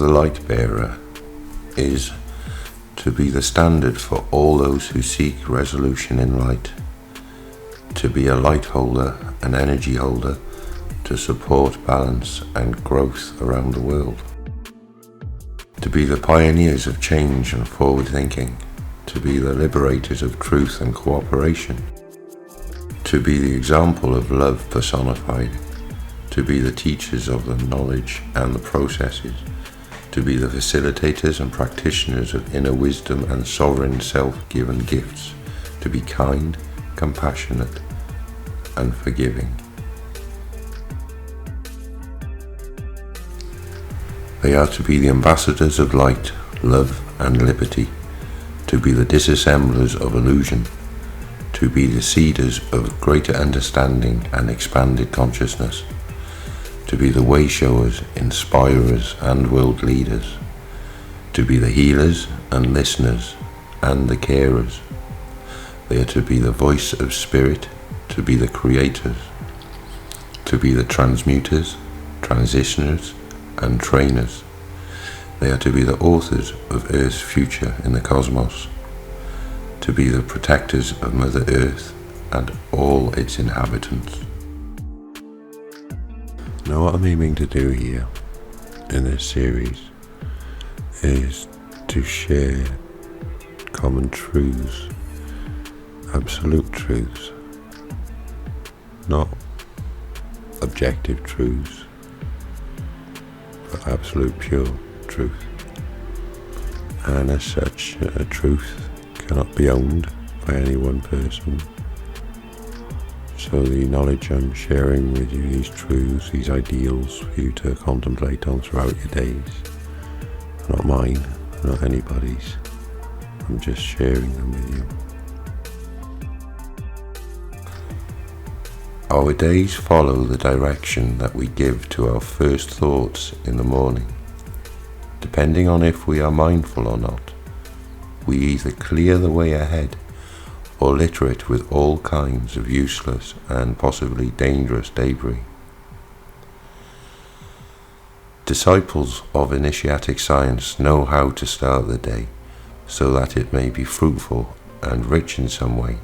the light bearer is to be the standard for all those who seek resolution in light, to be a light holder, an energy holder, to support balance and growth around the world, to be the pioneers of change and forward thinking, to be the liberators of truth and cooperation, to be the example of love personified, to be the teachers of the knowledge and the processes, to be the facilitators and practitioners of inner wisdom and sovereign self-given gifts, to be kind, compassionate, and forgiving. They are to be the ambassadors of light, love, and liberty, to be the disassemblers of illusion, to be the seeders of greater understanding and expanded consciousness, to be the way showers, inspirers, and world leaders, to be the healers and listeners and the carers. They are to be the voice of spirit, to be the creators, to be the transmuters, transitioners, and trainers. They are to be the authors of Earth's future in the cosmos, to be the protectors of Mother Earth and all its inhabitants. Now, what I'm aiming to do here in this series is to share common truths, absolute truths, not objective truths, but absolute pure truth. And as such, truth cannot be owned by any one person. So the knowledge I'm sharing with you, these truths, these ideals for you to contemplate on throughout your days, are not mine, not anybody's. I'm just sharing them with you. Our days follow the direction that we give to our first thoughts in the morning. Depending on if we are mindful or not, we either clear the way ahead or litter it with all kinds of useless and possibly dangerous debris. Disciples of initiatic science know how to start the day so that it may be fruitful and rich in some way.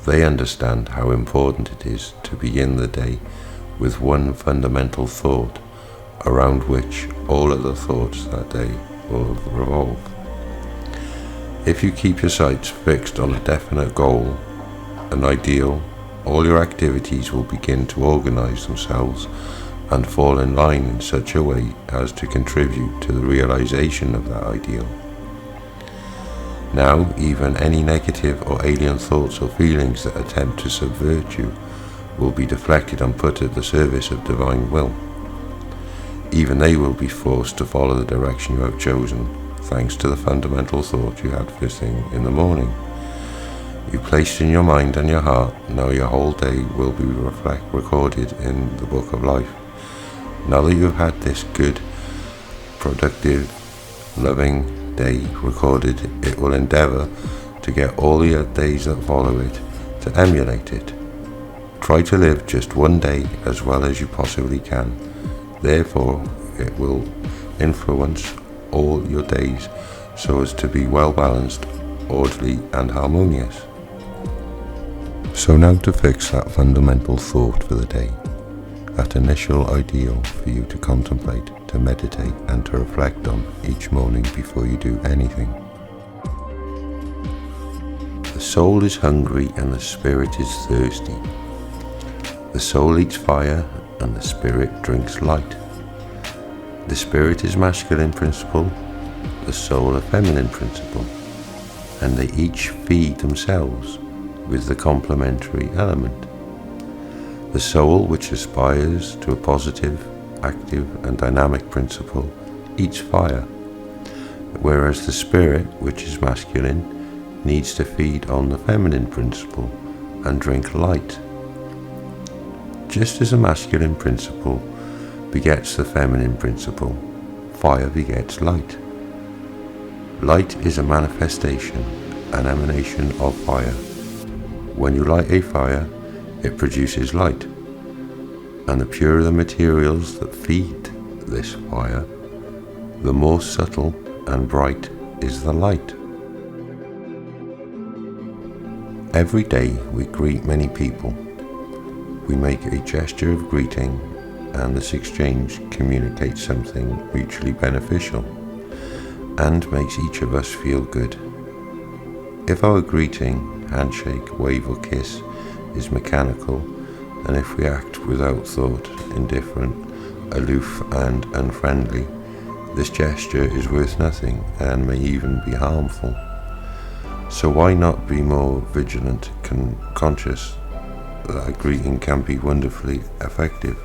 They understand how important it is to begin the day with one fundamental thought around which all other thoughts that day will revolve. If you keep your sights fixed on a definite goal, an ideal, all your activities will begin to organize themselves and fall in line in such a way as to contribute to the realization of that ideal. Now, even any negative or alien thoughts or feelings that attempt to subvert you will be deflected and put at the service of divine will. Even they will be forced to follow the direction you have chosen, thanks to the fundamental thought you had first thing in the morning. You placed in your mind and your heart, now your whole day will be recorded in the book of life. Now that you've had this good, productive, loving day recorded, it will endeavor to get all the days that follow it to emulate it. Try to live just one day as well as you possibly can. Therefore, it will influence all your days so as to be well balanced, orderly, and harmonious. So now to fix that fundamental thought for the day, that initial ideal for you to contemplate, to meditate, and to reflect on each morning before you do anything. The soul is hungry and the spirit is thirsty. The soul eats fire and the spirit drinks light. The spirit is masculine principle, the soul a feminine principle, and they each feed themselves with the complementary element. The soul, which aspires to a positive, active, and dynamic principle, eats fire, whereas the spirit, which is masculine, needs to feed on the feminine principle and drink light. Just as a masculine principle begets the feminine principle, fire begets light. Light is a manifestation, an emanation of fire. When you light a fire, it produces light, and the purer the materials that feed this fire, the more subtle and bright is the light. Every day we greet many people. We make a gesture of greeting, and this exchange communicates something mutually beneficial and makes each of us feel good. If our greeting, handshake, wave or kiss is mechanical, and if we act without thought, indifferent, aloof and unfriendly, this gesture is worth nothing and may even be harmful. So why not be more vigilant, conscious that a greeting can be wonderfully effective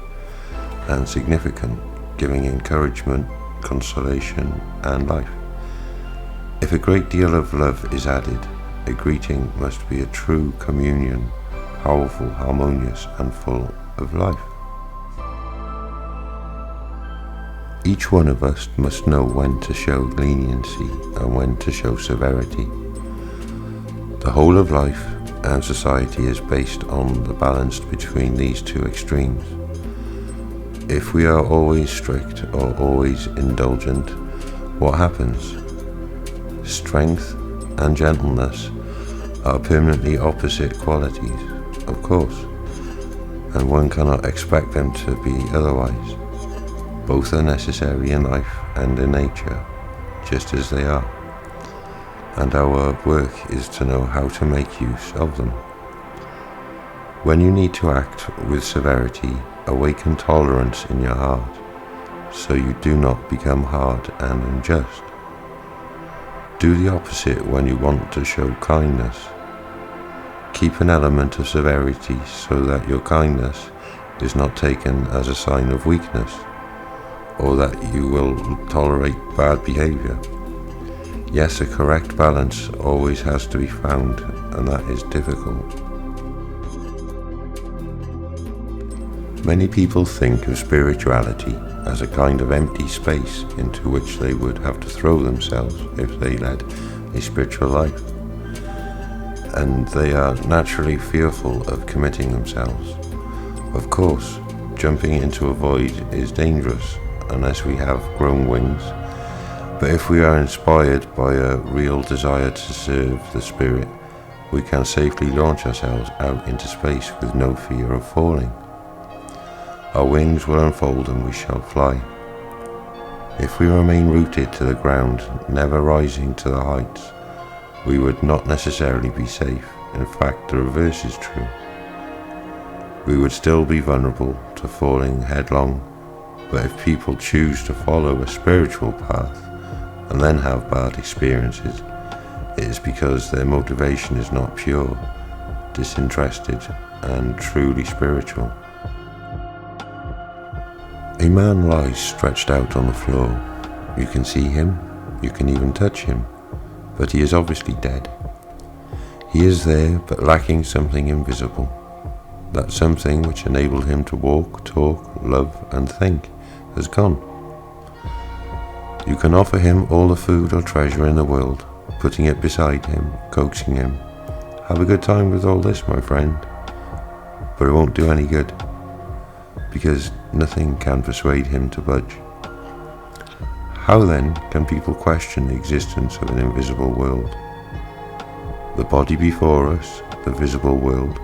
and significant, giving encouragement, consolation and life. If a great deal of love is added, a greeting must be a true communion, powerful, harmonious and full of life. Each one of us must know when to show leniency and when to show severity. The whole of life and society is based on the balance between these two extremes. If we are always strict or always indulgent, what happens? Strength and gentleness are permanently opposite qualities, of course, and one cannot expect them to be otherwise. Both are necessary in life and in nature, just as they are, and our work is to know how to make use of them. When you need to act with severity, awaken tolerance in your heart, so you do not become hard and unjust. Do the opposite when you want to show kindness. Keep an element of severity so that your kindness is not taken as a sign of weakness, or that you will tolerate bad behavior. Yes, a correct balance always has to be found, and that is difficult. Many people think of spirituality as a kind of empty space into which they would have to throw themselves if they led a spiritual life, and they are naturally fearful of committing themselves. Of course, jumping into a void is dangerous unless we have grown wings, but if we are inspired by a real desire to serve the Spirit, we can safely launch ourselves out into space with no fear of falling. Our wings will unfold and we shall fly. If we remain rooted to the ground, never rising to the heights, we would not necessarily be safe. In fact, the reverse is true. We would still be vulnerable to falling headlong. But if people choose to follow a spiritual path and then have bad experiences, it is because their motivation is not pure, disinterested, and truly spiritual. A man lies stretched out on the floor. You can see him, you can even touch him, but he is obviously dead. He is there, but lacking something invisible, that something which enabled him to walk, talk, love, and think has gone. You can offer him all the food or treasure in the world, putting it beside him, coaxing him. Have a good time with all this, my friend. But it won't do any good, because nothing can persuade him to budge. How then can people question the existence of an invisible world? The body before us, the visible world,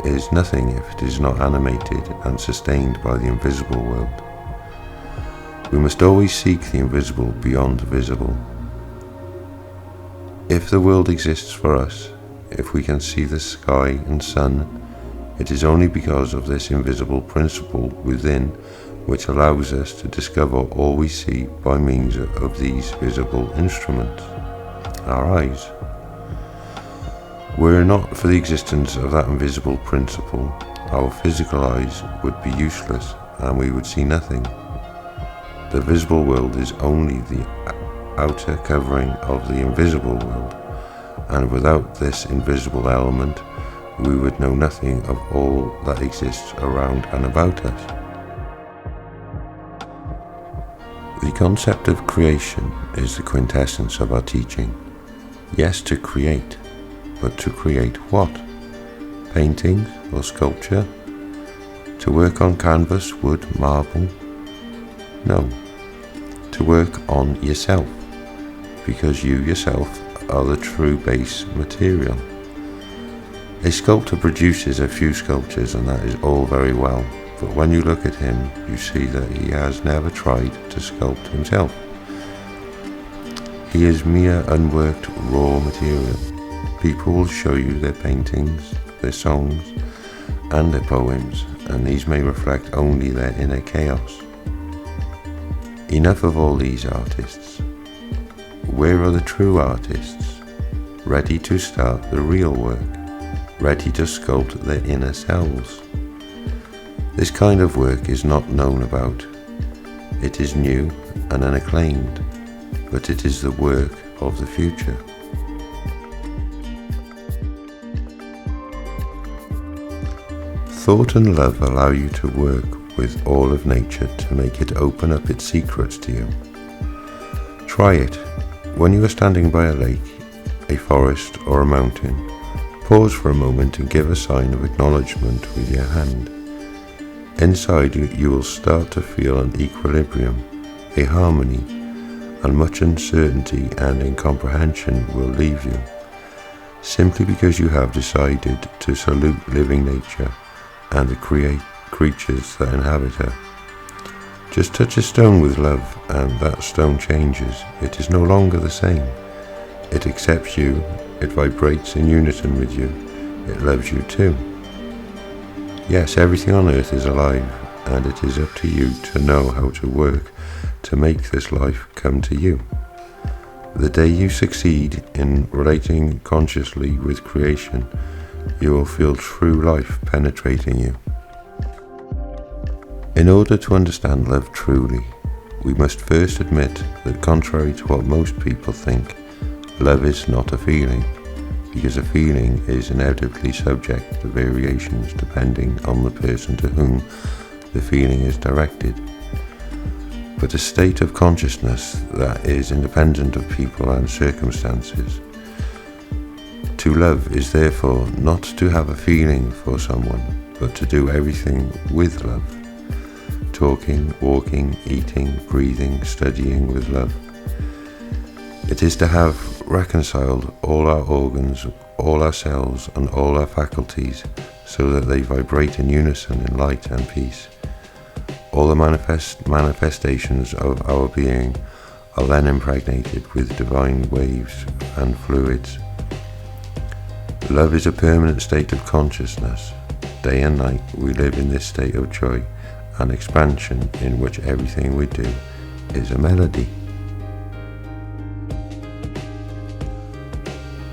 is nothing if it is not animated and sustained by the invisible world. We must always seek the invisible beyond the visible. If the world exists for us, if we can see the sky and sun, it is only because of this invisible principle within which allows us to discover all we see by means of these visible instruments, our eyes. Were it not for the existence of that invisible principle, our physical eyes would be useless and we would see nothing. The visible world is only the outer covering of the invisible world, and without this invisible element, we would know nothing of all that exists around and about us. The concept of creation is the quintessence of our teaching. Yes, to create, but to create what? Paintings or sculpture? To work on canvas, wood, marble? No. To to work on yourself, because you yourself are the true base material. A sculptor produces a few sculptures, and that is all very well, but when you look at him, you see that he has never tried to sculpt himself. He is mere unworked raw material. People will show you their paintings, their songs, and their poems, and these may reflect only their inner chaos. Enough of all these artists. Where are the true artists, ready to start the real work, ready to sculpt their inner selves? This kind of work is not known about. It is new and unacclaimed, but it is the work of the future. Thought and love allow you to work with all of nature to make it open up its secrets to you. Try it. When you are standing by a lake, a forest, or a mountain, pause for a moment and give a sign of acknowledgement with your hand. Inside you will start to feel an equilibrium, a harmony, and much uncertainty and incomprehension will leave you, simply because you have decided to salute living nature and the creatures that inhabit her. Just touch a stone with love and that stone changes. It is no longer the same. It accepts you, it vibrates in unison with you, it loves you too. Yes, everything on earth is alive, and it is up to you to know how to work to make this life come to you. The day you succeed in relating consciously with creation, you will feel true life penetrating you. In order to understand love truly, we must first admit that contrary to what most people think, love is not a feeling, because a feeling is inevitably subject to variations depending on the person to whom the feeling is directed, but a state of consciousness that is independent of people and circumstances. To love is therefore not to have a feeling for someone, but to do everything with love. Talking, walking, eating, breathing, studying with love. It is to have reconciled all our organs, all our cells, and all our faculties so that they vibrate in unison in light and peace. All the manifestations of our being are then impregnated with divine waves and fluids. Love is a permanent state of consciousness. Day and night we live in this state of joy and expansion in which everything we do is a melody.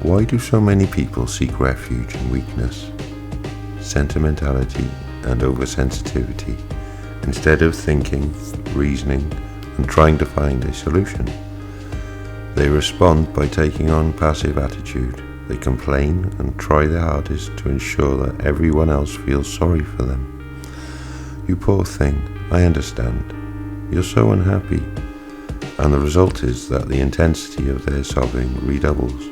Why do so many people seek refuge in weakness, sentimentality, and oversensitivity instead of thinking, reasoning, and trying to find a solution? They respond by taking on passive attitude. They complain and try their hardest to ensure that everyone else feels sorry for them. You poor thing, I understand. You're so unhappy. And the result is that the intensity of their sobbing redoubles.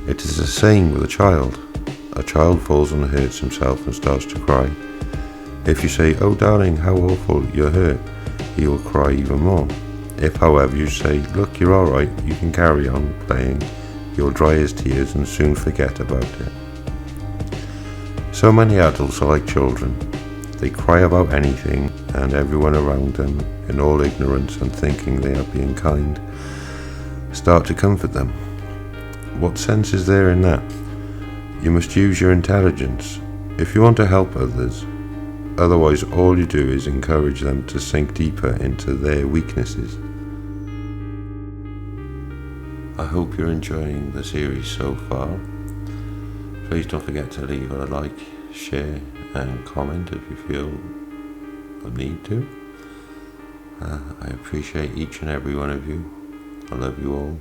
It is the same with a child. A child falls and hurts himself and starts to cry. If you say, "Oh darling, how awful, you're hurt," he will cry even more. If, however, you say, "Look, you're alright, you can carry on playing," he'll dry his tears and soon forget about it. So many adults are like children. They cry about anything and everyone around them, in all ignorance and thinking they are being kind, start to comfort them. What sense is there in that? You must use your intelligence if you want to help others. Otherwise, all you do is encourage them to sink deeper into their weaknesses. I hope you're enjoying the series so far. Please don't forget to leave a like, share and comment if you feel the need to. I appreciate each and every one of you. I love you all.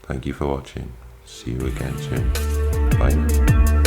Thank you for watching. See you again soon. Bye now.